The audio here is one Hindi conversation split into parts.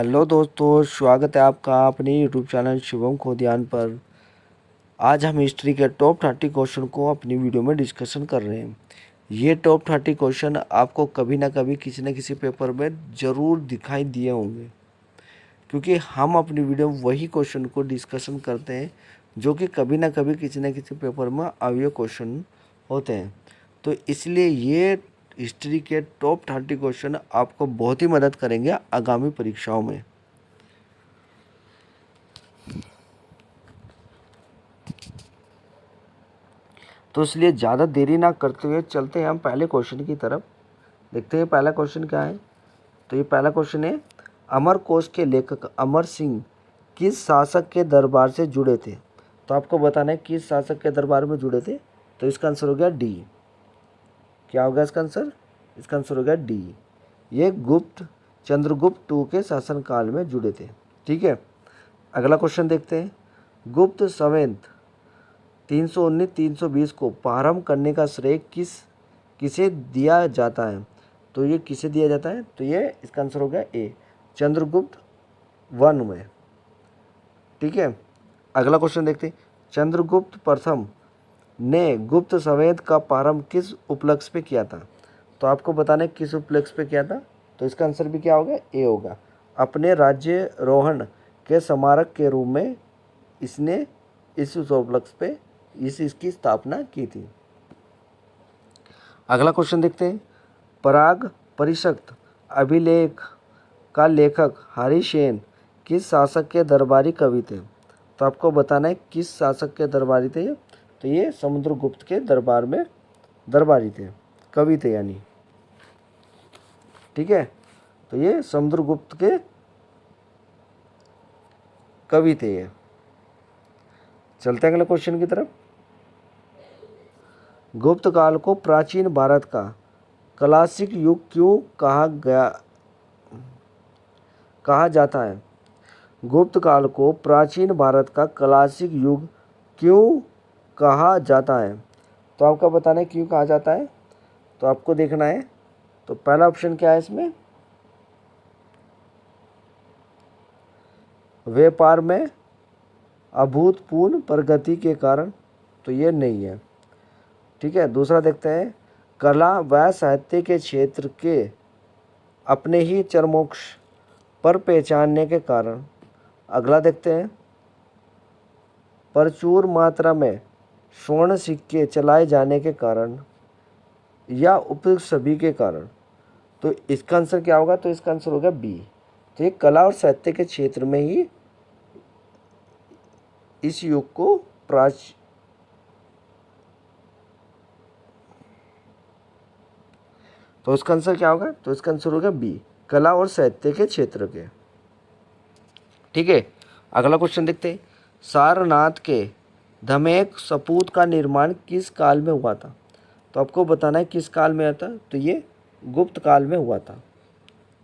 हेलो दोस्तों, स्वागत है आपका अपने यूट्यूब चैनल शिवम खोदियान पर। आज हम हिस्ट्री के टॉप 30 क्वेश्चन को अपनी वीडियो में डिस्कशन कर रहे हैं। ये टॉप 30 क्वेश्चन आपको कभी ना कभी किसी न किसी पेपर में ज़रूर दिखाई दिए होंगे, क्योंकि हम अपनी वीडियो में वही क्वेश्चन को डिस्कशन करते हैं जो कि कभी ना कभी किसी न किसी पेपर में आए क्वेश्चन होते हैं। तो इसलिए ये हिस्ट्री के टॉप 30 क्वेश्चन आपको बहुत ही मदद करेंगे आगामी परीक्षाओं में। तो इसलिए ज़्यादा देरी ना करते हुए चलते हैं हम पहले क्वेश्चन की तरफ। देखते हैं पहला क्वेश्चन क्या है। तो ये पहला क्वेश्चन है, अमरकोश के लेखक अमर सिंह किस शासक के दरबार से जुड़े थे। तो आपको बताना है किस शासक के दरबार में जुड़े थे। तो इसका आंसर हो गया डी। क्या होगा इसका आंसर? इसका आंसर हो गया डी। ये चंद्रगुप्त टू के शासनकाल में जुड़े थे। ठीक है, अगला क्वेश्चन देखते हैं। गुप्त संवत 319-320 को प्रारंभ करने का श्रेय किसे दिया जाता है। तो ये किसे दिया जाता है? तो ये इसका आंसर हो गया ए, चंद्रगुप्त वन में। ठीक है, अगला क्वेश्चन देखते हैं। चंद्रगुप्त प्रथम ने गुप्त संवत का प्रारंभ किस उपलक्ष्य पे किया था। तो आपको बताना है किस उपलक्ष्य पे किया था। तो इसका आंसर भी क्या होगा? ए होगा। अपने राज्यारोहण के स्मारक के रूप में इसने इस उपलक्ष्य पे इसकी स्थापना की थी। अगला क्वेश्चन देखते हैं। पराग परिषद अभिलेख का लेखक हरिसेन किस शासक के दरबारी कवि थे। तो आपको बताना है किस शासक के दरबारी थे ये। तो ये समुद्रगुप्त के दरबार में दरबारी थे, कवि थे यानी। ठीक है, तो ये समुद्रगुप्त के कवि थे ये। चलते हैं अगले क्वेश्चन की तरफ। गुप्त काल को प्राचीन भारत का क्लासिक युग क्यों कहा जाता है। गुप्त काल को प्राचीन भारत का क्लासिक युग क्यों कहा जाता है। तो आपका बताना है क्यों कहा जाता है। तो आपको देखना है। तो पहला ऑप्शन क्या है इसमें? व्यापार में अभूतपूर्व प्रगति के कारण। तो ये नहीं है। ठीक है, दूसरा देखते हैं। कला व साहित्य के क्षेत्र के अपने ही चरमोक्ष पर पहचानने के कारण। अगला देखते हैं। प्रचुर मात्रा में स्वर्ण सिक्के चलाए जाने के कारण या उपयुक्त सभी के कारण। तो इसका आंसर क्या होगा? तो इसका आंसर होगा बी। तो ये कला और साहित्य के क्षेत्र में ही इस युग को तो इसका आंसर क्या होगा? तो इसका आंसर होगा बी, कला और साहित्य के क्षेत्र के। ठीक है, अगला क्वेश्चन देखते हैं। सारनाथ के धमेक सपूत का निर्माण किस काल में हुआ था। तो आपको बताना है किस काल में हुआ था। तो ये गुप्त काल में हुआ था।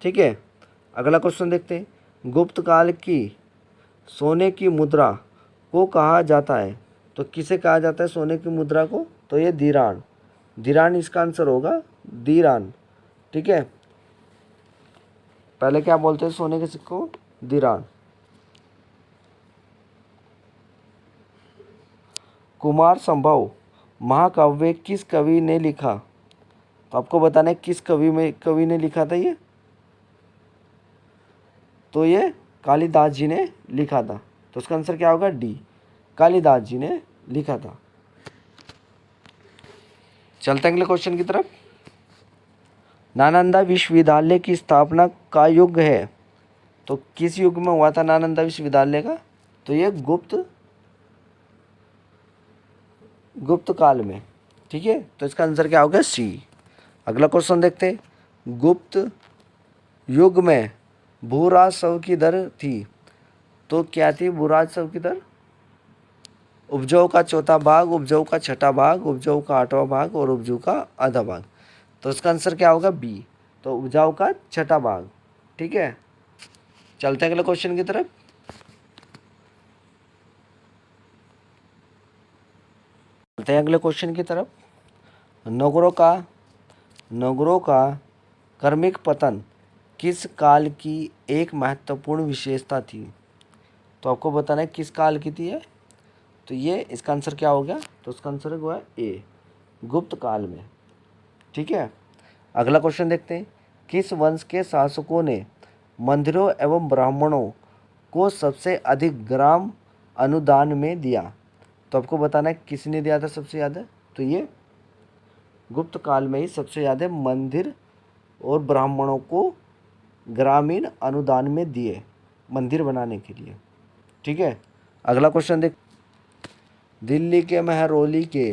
ठीक है, अगला क्वेश्चन देखते हैं। गुप्त काल की सोने की मुद्रा को कहा जाता है। तो किसे कहा जाता है सोने की मुद्रा को? तो ये धीरान। धीरान इसका आंसर होगा, धीरान। ठीक है, पहले क्या बोलते हैं सोने के सिक्कों? धीरान। कुमार संभव महाकाव्य किस कवि ने लिखा। तो आपको बताना है किस कवि ने लिखा था ये। तो ये कालिदास जी ने लिखा था। तो उसका आंसर क्या होगा? डी, कालिदास जी ने लिखा था। चलते हैं अगले क्वेश्चन की तरफ। नालंदा विश्वविद्यालय की स्थापना का युग है। तो किस युग में हुआ था नालंदा विश्वविद्यालय का? तो ये गुप्त काल में। ठीक है, तो इसका आंसर क्या होगा? सी। अगला क्वेश्चन देखते हैं। गुप्त युग में भूराजस्व की दर थी। तो क्या थी भूराजस्व की दर? उपजाऊ का चौथा भाग, उपजाऊ का छठा भाग, उपजाऊ का आठवां भाग और उपजाऊ का आधा भाग। तो इसका आंसर क्या होगा? बी, तो उपजाऊ का छठा भाग। ठीक है, चलते हैं अगले क्वेश्चन की तरफ। चलते हैं अगले क्वेश्चन की तरफ। नगरों का क्रमिक पतन किस काल की एक महत्वपूर्ण विशेषता थी? तो आपको बताना है किस काल की थी है, तो ये इसका आंसर क्या हो गया, तो इसका आंसर हुआ ए, गुप्त काल में। ठीक है, अगला क्वेश्चन देखते हैं। किस वंश के शासकों ने मंदिरों एवं ब्राह्मणों को सबसे अधिक ग्राम अनुदान में दिया? तो आपको बताना है किसने दिया था सबसे ज़्यादा, तो ये गुप्त काल में ही सबसे ज़्यादा मंदिर और ब्राह्मणों को ग्रामीण अनुदान में दिए मंदिर बनाने के लिए। ठीक है, अगला क्वेश्चन देख। दिल्ली के महरौली के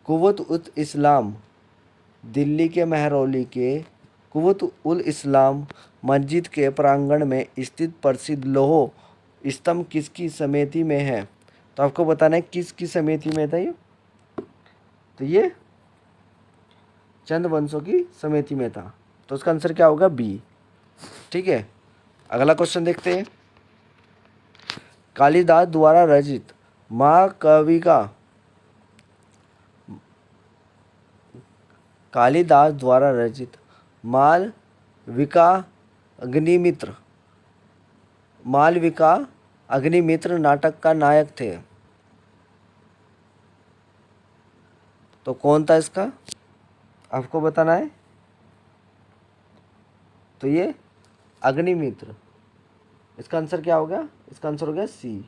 कुव्वत उल इस्लाम, दिल्ली के महरौली के कुव्वत उल इस्लाम मस्जिद के प्रांगण में स्थित प्रसिद्ध लौह स्तंभ किसकी समिति में है? तो आपको बताना है किसकी समिति में था ये, तो ये चंद वंशों की समिति में था, तो उसका आंसर क्या होगा, बी। ठीक है, अगला क्वेश्चन देखते हैं। कालिदास द्वारा रचित महाकाव्य का, कालिदास द्वारा रचित मालविका अग्निमित्र, मालविका अग्निमित्र नाटक का नायक थे, तो कौन था इसका, आपको बताना है। तो ये अग्निमित्र, इसका आंसर क्या हो गया, इसका आंसर हो गया सी,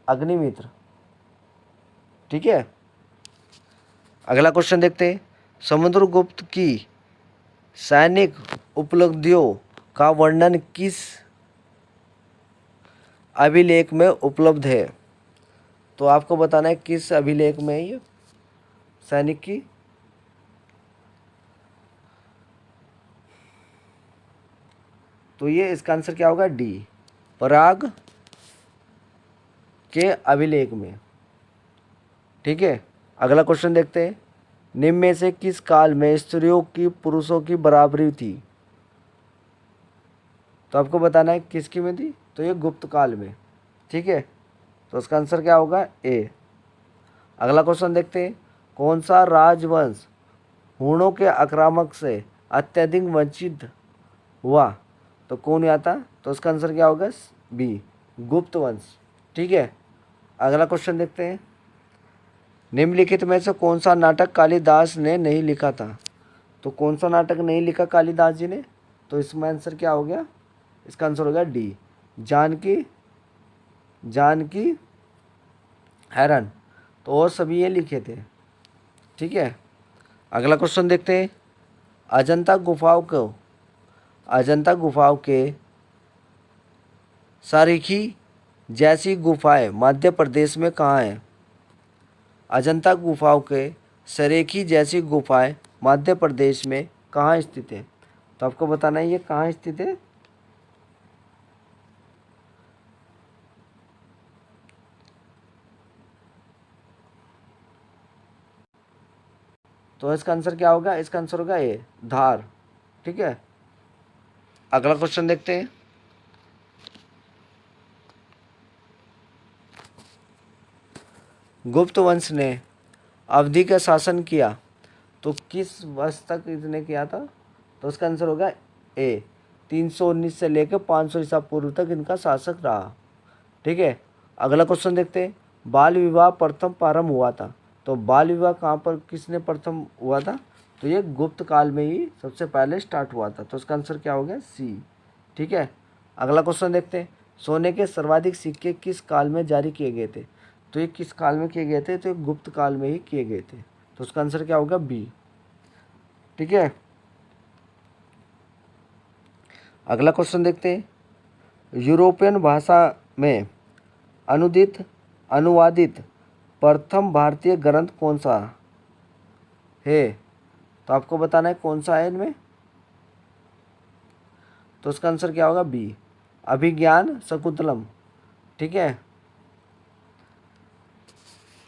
अग्निमित्र। ठीक है, अगला क्वेश्चन देखते हैं। समुद्रगुप्त की सैनिक उपलब्धियों का वर्णन किस अभिलेख में उपलब्ध है? तो आपको बताना है किस अभिलेख में है ये सैनिक की, तो ये इसका आंसर क्या होगा, डी, पराग के अभिलेख में। ठीक है, अगला क्वेश्चन देखते हैं। निम्न में से किस काल में स्त्रियों की पुरुषों की बराबरी थी? तो आपको बताना है किसकी में थी, तो ये गुप्त काल में। ठीक है, तो उसका आंसर क्या होगा, ए। अगला क्वेश्चन देखते हैं। कौन सा राजवंश हूणों के आक्रामक से अत्यधिक वंचित हुआ? तो कौन आता, तो उसका आंसर क्या होगा, बी, गुप्त वंश। ठीक है, अगला क्वेश्चन देखते हैं। निम्नलिखित में से कौन सा नाटक कालिदास ने नहीं लिखा था? तो कौन सा नाटक नहीं लिखा कालिदास जी ने, तो इसमें आंसर क्या हो गया, इसका आंसर हो गया डी, जानकी, जानकी हैरन, तो और सभी ये लिखे थे। ठीक है, अगला क्वेश्चन देखते हैं। अजंता गुफाओं को, अजंता गुफाओं के सारिखी जैसी गुफाएं मध्य प्रदेश में कहाँ हैं? अजंता गुफाओं के सरेखी जैसी गुफाएं मध्य प्रदेश में कहाँ स्थित है? तो आपको बताना है ये कहाँ स्थित है, तो इसका आंसर क्या होगा, इसका आंसर होगा ए, धार। ठीक है, अगला क्वेश्चन देखते हैं। गुप्त वंश ने अवधि का शासन किया, तो किस वर्ष तक इसने किया था? तो उसका आंसर होगा ए, 319 से लेकर 500 ईसा पूर्व तक इनका शासक रहा। ठीक है, अगला क्वेश्चन देखते हैं। बाल विवाह प्रथम प्रारंभ हुआ था, तो बाल विवाह कहाँ पर किसने प्रथम हुआ था? तो ये गुप्त काल में ही सबसे पहले स्टार्ट हुआ था, तो उसका आंसर क्या हो गया, सी। ठीक है, अगला क्वेश्चन देखते हैं। सोने के सर्वाधिक सिक्के किस काल में जारी किए गए थे? तो ये किस काल में किए गए थे? तो ये गुप्त काल में ही किए गए थे, तो उसका आंसर क्या होगा, बी। ठीक है, अगला क्वेश्चन देखते हैं। यूरोपियन भाषा में अनुदित अनुवादित प्रथम भारतीय ग्रंथ कौन सा है? तो आपको बताना है कौन सा है इनमें, तो उसका आंसर क्या होगा, बी, अभिज्ञान शकुंतलम। ठीक है,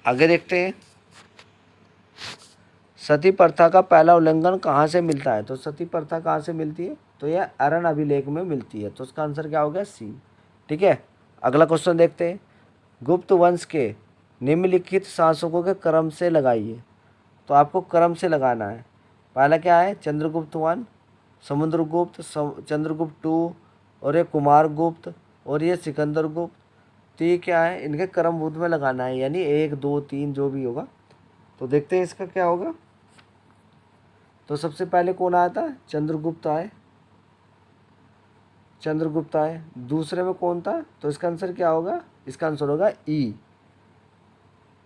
आगे देखते हैं। सती प्रथा का पहला उल्लंघन कहाँ से मिलता है? तो सती प्रथा कहाँ से मिलती है? तो यह अरण अभिलेख में मिलती है, तो उसका आंसर क्या होगा, सी। ठीक है, अगला क्वेश्चन देखते हैं। गुप्त वंश के निम्नलिखित शासकों के क्रम से लगाइए, तो आपको क्रम से लगाना है। पहला क्या है, चंद्रगुप्त 1, समुद्रगुप्त, चंद्रगुप्त 2, और ये कुमारगुप्त, और ये सिकंदर गुप्त। तो ये क्या है, इनके क्रमबद्ध में लगाना है, यानी 1 2 3 जो भी होगा। तो देखते हैं इसका क्या होगा। तो सबसे पहले कौन आया था, चंद्रगुप्त आए, चंद्रगुप्त आए। दूसरे में कौन था, तो इसका आंसर क्या होगा, इसका आंसर होगा ई।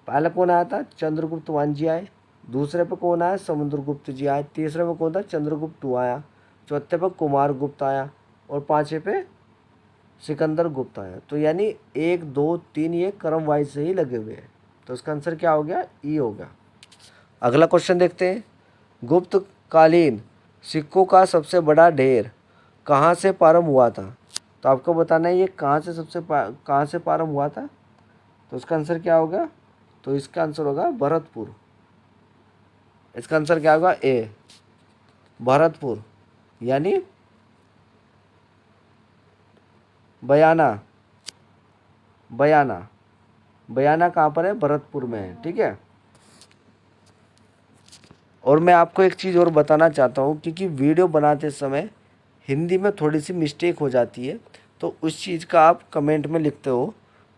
पहले कौन आया था, चंद्रगुप्त 1 जी आए। दूसरे पे कौन आया, समुद्रगुप्त जी आए। तीसरे में कौन था, चंद्रगुप्त 2 आया। चौथे पे कुमारगुप्त आया, और पांचवे पे सिकंदर गुप्त आया। तो यानी 1 2 3 ये क्रम वाइज से ही लगे हुए हैं। तो इसका आंसर क्या हो गया, ई हो गया। अगला क्वेश्चन देखते हैं। गुप्त कालीन सिक्कों का सबसे बड़ा ढेर कहाँ से प्रारंभ हुआ था। तो आपको बताना है ये कहाँ से प्रारंभ हुआ था। तो इसका आंसर क्या होगा, तो इसका आंसर होगा भरतपुर। इसका आंसर क्या होगा, ए, भरतपुर, यानी बयाना। बयाना, बयाना कहाँ पर है, भरतपुर में है। ठीक है। और मैं आपको एक चीज़ और बताना चाहता हूँ, क्योंकि वीडियो बनाते समय हिंदी में थोड़ी सी मिस्टेक हो जाती है, तो उस चीज़ का आप कमेंट में लिखते हो।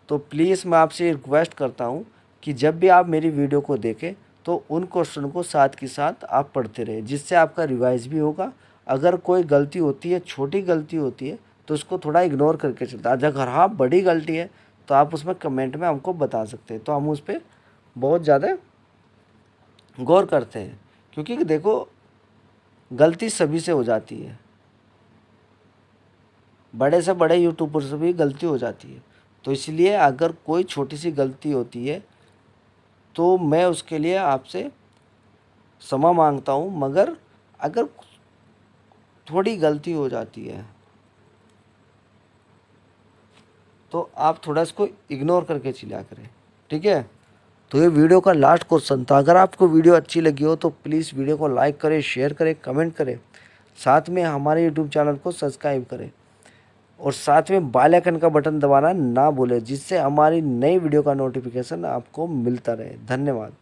तो प्लीज़ मैं आपसे रिक्वेस्ट करता हूँ कि जब भी आप मेरी वीडियो को देखें तो उन क्वेश्चन को साथ के साथ आप पढ़ते रहें, जिससे आपका रिवाइज भी होगा। अगर कोई गलती होती है, छोटी गलती होती है, तो उसको थोड़ा इग्नोर करके चलता है। अगर हाँ बड़ी गलती है तो आप उसमें कमेंट में हमको बता सकते हैं, तो हम उस पर बहुत ज़्यादा गौर करते हैं। क्योंकि देखो, गलती सभी से हो जाती है, बड़े से बड़े यूट्यूबर से भी गलती हो जाती है। तो इसलिए अगर कोई छोटी सी गलती होती है तो मैं उसके लिए आपसे क्षमा मांगता हूँ, मगर अगर थोड़ी गलती हो जाती है तो आप थोड़ा इसको इग्नोर करके चला करें। ठीक है। तो ये वीडियो का लास्ट क्वेश्चन था। अगर आपको वीडियो अच्छी लगी हो तो प्लीज़ वीडियो को लाइक करें, शेयर करें, कमेंट करें, साथ में हमारे यूट्यूब चैनल को सब्सक्राइब करें, और साथ में बेल आइकन का बटन दबाना ना भूलें, जिससे हमारी नई वीडियो का नोटिफिकेशन आपको मिलता रहे। धन्यवाद।